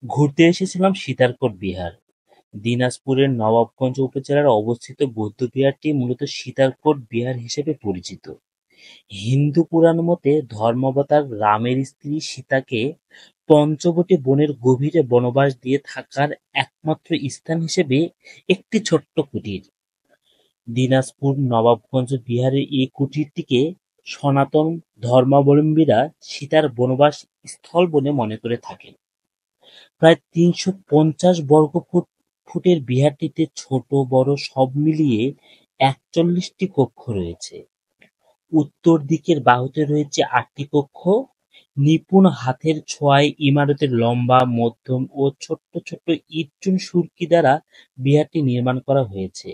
ঘুরতে এসেছিলাম সীতারকুট বিহার। দিনাজপুরের নবাবগঞ্জ উপজেলার অবস্থিত বৌদ্ধবিহারটি মূলত সীতারকুট বিহার হিসেবে পরিচিত। হিন্দু পুরাণ মতে ধর্মাবতার রামের স্ত্রী সীতাকে পঞ্চবটী বনের গভীরে বনবাস দিয়ে থাকার একমাত্র স্থান হিসেবে একটি ছোট্ট কুটির। দিনাজপুর নবাবগঞ্জ বিহারের এই কুটিরটিকে সনাতন ধর্মাবলম্বীরা সীতার বনবাস স্থল বলে মনে করে থাকেন। প্রায় ৩৫০ ফুটের বিহারটিতে ছোট বড় সব মিলিয়ে ৪১টি কক্ষ রয়েছে। উত্তর দিকের বাহুতে রয়েছে ৮টি কক্ষ। নিপুণ হাতের ছোঁয়ায় ইমারতের লম্বা, মধ্যম ও ছোট্ট ছোট্ট ইট-চুন সুরকি দ্বারা বিহারটি নির্মাণ করা হয়েছে।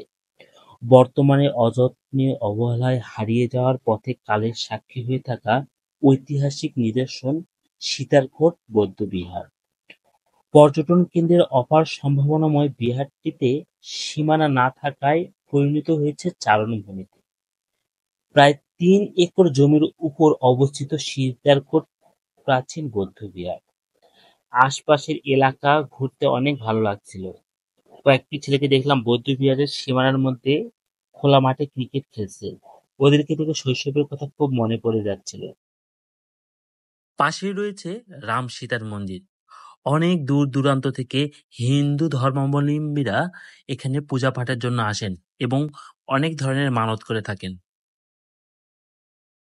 বর্তমানে অযত্নে অবহেলায় হারিয়ে যাওয়ার পথে কালের সাক্ষী হয়ে থাকা ঐতিহাসিক নিদর্শন সীতারকুট বৌদ্ধবিহার। পর্যটন কেন্দ্রের অপার সম্ভাবনাময় বিহারটিতে সীমানা না থাকায় পরিণত হয়েছে চারণভূমিতে। প্রায় ৩ একর জমির উপর অবস্থিত সীতারকুট প্রাচীন বৌদ্ধবিহার। আশপাশের এলাকা ঘুরতে অনেক ভালো লাগছিল। কয়েকটি ছেলেকে দেখলাম বৌদ্ধবিহারের সীমানার মধ্যে খোলা মাঠে ক্রিকেট খেলছে। ওদেরকে দেখে শৈশবের কথা খুব মনে পড়ে যাচ্ছিল। পাশেই রয়েছে রাম সীতার মন্দির। অনেক দূর দূরান্ত থেকে হিন্দু ধর্মাবলম্বীরা এখানে পূজা পাঠের জন্য আসেন এবং অনেক ধরনের মানত করে থাকেন।